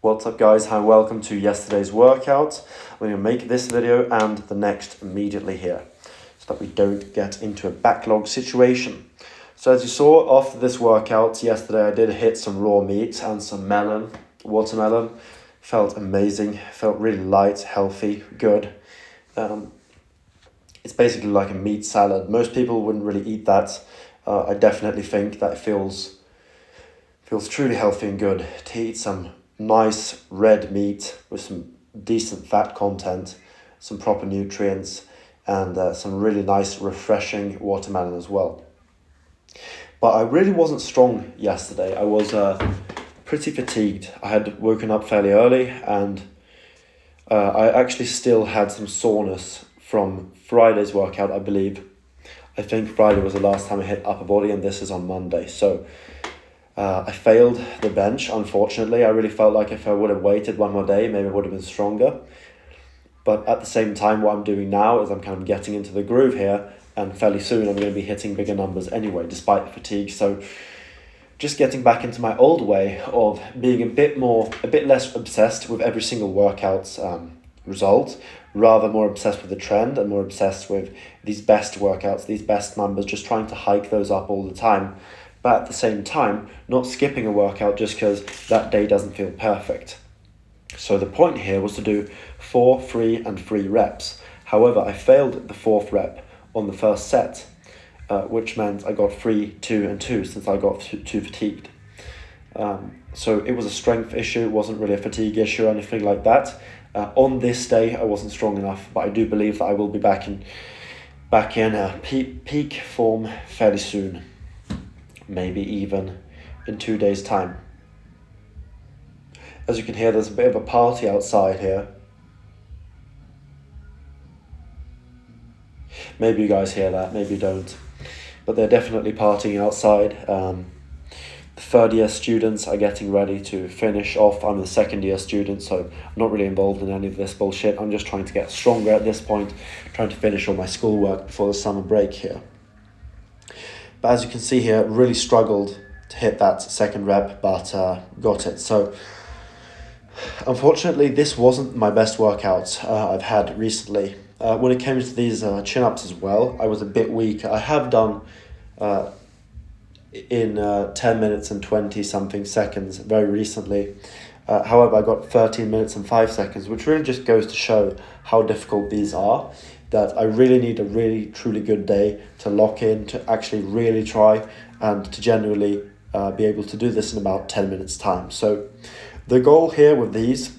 What's up guys, and welcome to yesterday's workout. I'm going to make this video and the next immediately here, so that we don't get into a backlog situation. So as you saw after this workout yesterday, I did hit some raw meat and some watermelon. Felt amazing, felt really light, healthy, good. It's basically like a meat salad. Most people wouldn't really eat that. I definitely think that it feels truly healthy and good to eat some nice red meat with some decent fat content, some proper nutrients, and some really nice refreshing watermelon as well. But I really wasn't strong yesterday. I was pretty fatigued. I had woken up fairly early, and I actually still had some soreness from Friday's workout, I believe. I think Friday was the last time I hit upper body, and this is on Monday. So I failed the bench, unfortunately. I really felt like if I would have waited one more day, maybe I would have been stronger. But at the same time, what I'm doing now is I'm kind of getting into the groove here, and fairly soon I'm going to be hitting bigger numbers anyway, despite the fatigue. So just getting back into my old way of being a bit less obsessed with every single workout's result, rather more obsessed with the trend and more obsessed with these best workouts, these best numbers, just trying to hike those up all the time. But at the same time, not skipping a workout just because that day doesn't feel perfect. So the point here was to do 4, 3, and 3 reps. However, I failed the 4th rep on the first set, which meant I got 3, 2, and 2 since I got too fatigued. So it was a strength issue, it wasn't really a fatigue issue or anything like that. On this day, I wasn't strong enough, but I do believe that I will be back in peak form fairly soon. Maybe even in 2 days' time. As you can hear, there's a bit of a party outside here. Maybe you guys hear that, maybe you don't. But they're definitely partying outside. The third year students are getting ready to finish off. I'm the second year student, so I'm not really involved in any of this bullshit. I'm just trying to get stronger at this point, trying to finish all my schoolwork before the summer break here. But as you can see here, really struggled to hit that second rep, but got it. So unfortunately, this wasn't my best workout I've had recently. When it came to these chin-ups as well, I was a bit weak. I have done in 10 minutes and 20-something seconds very recently. However, I got 13 minutes and 5 seconds, which really just goes to show how difficult these are. That I really need a really truly good day to lock in, to actually really try and to genuinely be able to do this in about 10 minutes time. So the goal here with these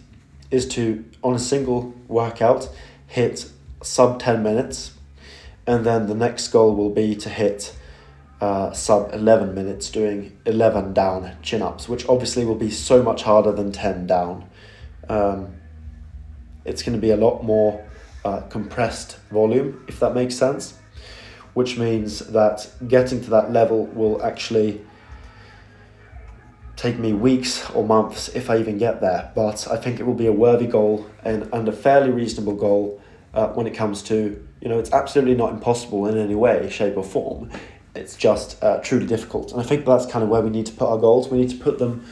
is to, on a single workout, hit sub 10 minutes, and then the next goal will be to hit sub 11 minutes doing 11 down chin-ups, which obviously will be so much harder than 10 down. It's going to be a lot more compressed volume, if that makes sense, which means that getting to that level will actually take me weeks or months if I even get there. But I think it will be a worthy goal and a fairly reasonable goal when it comes to, it's absolutely not impossible in any way, shape or form. It's just truly difficult. And I think that's kind of where we need to put our goals. We need to put them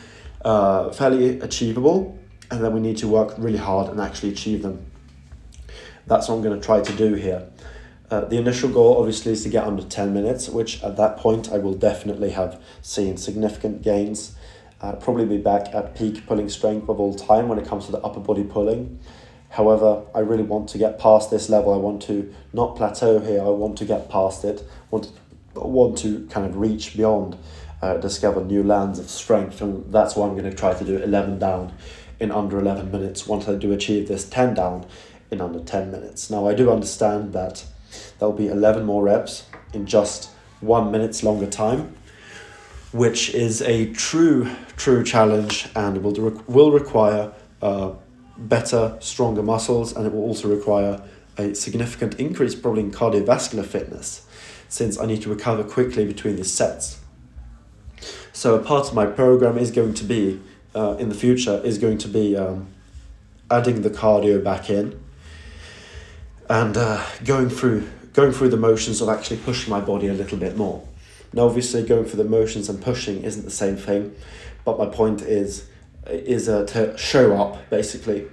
fairly achievable, and then we need to work really hard and actually achieve them. That's what I'm going to try to do here. The initial goal obviously is to get under 10 minutes, which at that point I will definitely have seen significant gains. Probably be back at peak pulling strength of all time when it comes to the upper body pulling. However, I really want to get past this level. I want to not plateau here. I want to get past it. Want to kind of reach beyond, discover new lands of strength, and that's why I'm going to try to do 11 down in under 11 minutes. Once I do achieve this 10 down in under 10 minutes. Now I do understand that there'll be 11 more reps in just 1 minute's longer time, which is a true challenge, and will require better, stronger muscles, and it will also require a significant increase probably in cardiovascular fitness, since I need to recover quickly between these sets. So a part of my program is going to be, in the future, adding the cardio back in, and going through the motions of actually pushing my body a little bit more. Now obviously going through the motions and pushing isn't the same thing, but my point is is to show up basically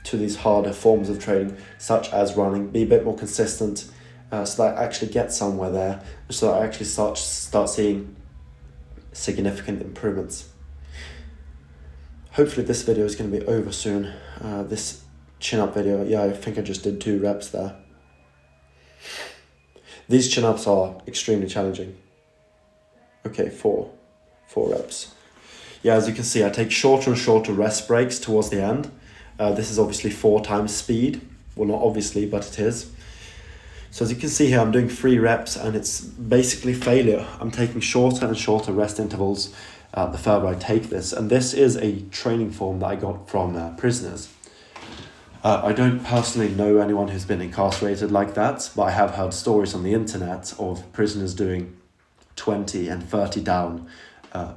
to these harder forms of training, such as running, be a bit more consistent, so that I actually get somewhere there, so that I actually start seeing significant improvements. Hopefully this video is going to be over soon. This chin-up video, yeah, I think I just did 2 reps there. These chin-ups are extremely challenging. Okay, 4 reps. Yeah, as you can see, I take shorter and shorter rest breaks towards the end. This is obviously 4 times speed. Well, not obviously, but it is. So as you can see here, I'm doing 3 reps and it's basically failure. I'm taking shorter and shorter rest intervals the further I take this. And this is a training form that I got from prisoners. I don't personally know anyone who's been incarcerated like that, but I have heard stories on the internet of prisoners doing 20 and 30 down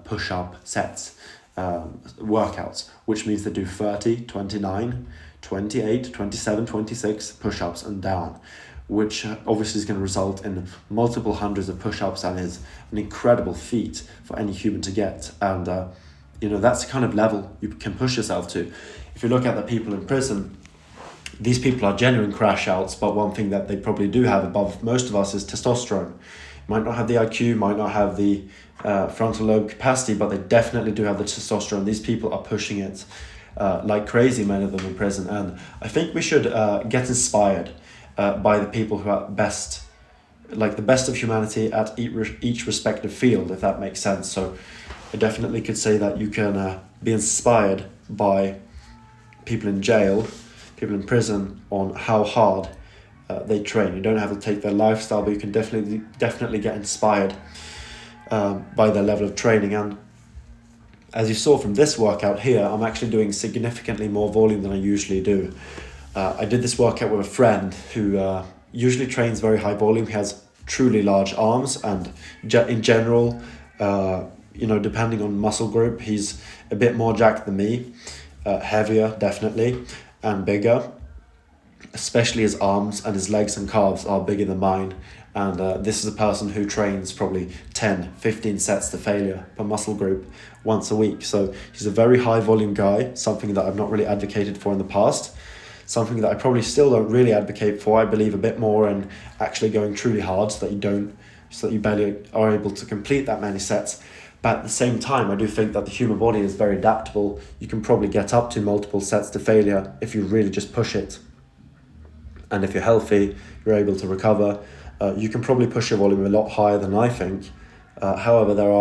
push-up sets, workouts, which means they do 30, 29, 28, 27, 26 push-ups and down, which obviously is going to result in multiple hundreds of push-ups and is an incredible feat for any human to get. And that's the kind of level you can push yourself to. If you look at the people in prison, these people are genuine crash outs, but one thing that they probably do have above most of us is testosterone. Might not have the IQ, might not have the frontal lobe capacity, but they definitely do have the testosterone. These people are pushing it like crazy, many of them in prison. And I think we should get inspired by the people who are best, like the best of humanity at each respective field, if that makes sense. So I definitely could say that you can be inspired by people in jail, people in prison, on how hard they train. You don't have to take their lifestyle, but you can definitely get inspired by their level of training. And as you saw from this workout here, I'm actually doing significantly more volume than I usually do. I did this workout with a friend who usually trains very high volume. He has truly large arms, and in general, depending on muscle group, he's a bit more jacked than me, heavier definitely, and bigger. Especially his arms and his legs and calves are bigger than mine. And this is a person who trains probably 10, 15 sets to failure per muscle group once a week. So he's a very high volume guy, something that I've not really advocated for in the past. Something that I probably still don't really advocate for. I believe a bit more in actually going truly hard so that you barely are able to complete that many sets. But at the same time, I do think that the human body is very adaptable. You can probably get up to multiple sets to failure if you really just push it. And if you're healthy, you're able to recover. You can probably push your volume a lot higher than I think. However, there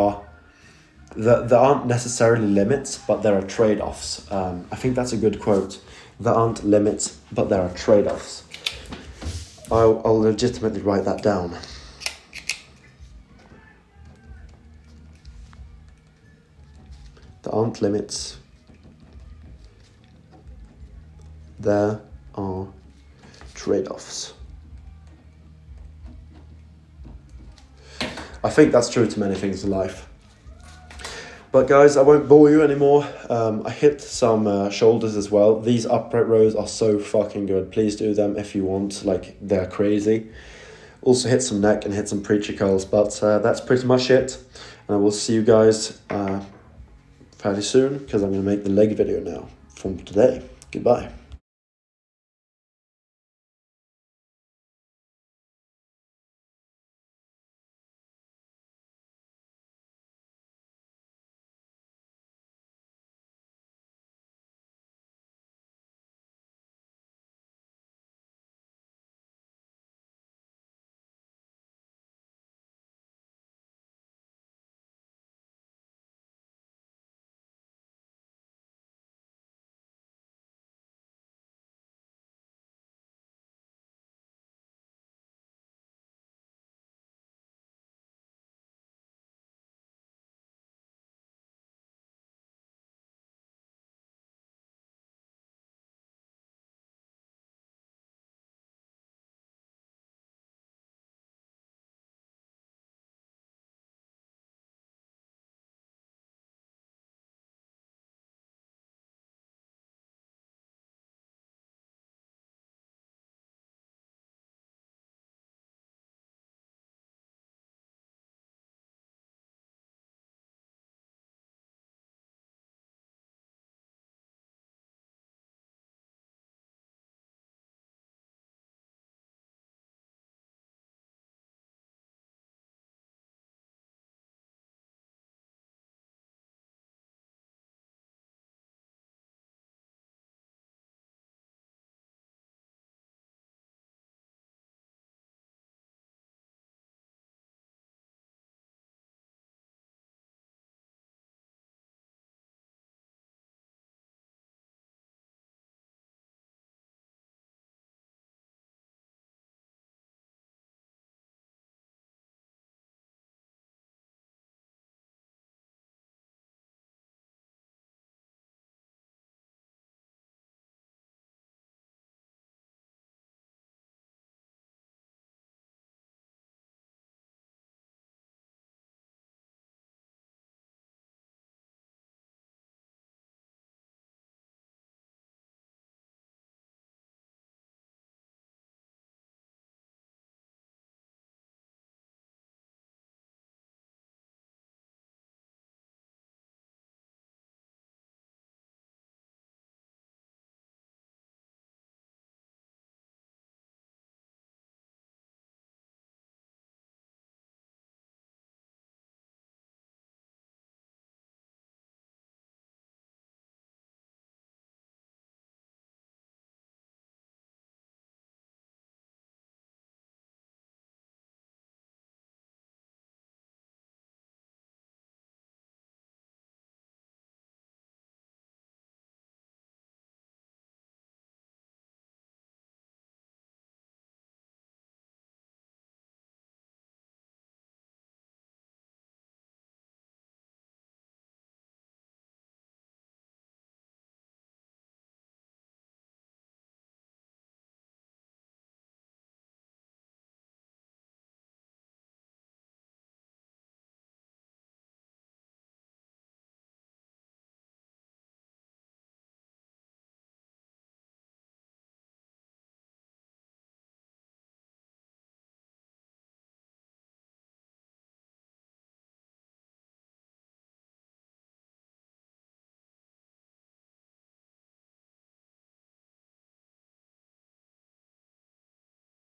aren't necessarily limits, but there are trade-offs. I think that's a good quote. There aren't limits, but there are trade-offs. I'll legitimately write that down. There aren't limits. There are trade-offs. I think that's true to many things in life. But guys, I won't bore you anymore. I hit some shoulders as well. These upright rows are so fucking good. Please do them if you want. Like, they're crazy. Also hit some neck and hit some preacher curls. But that's pretty much it. And I will see you guys fairly soon, because I'm going to make the leg video now from today. Goodbye.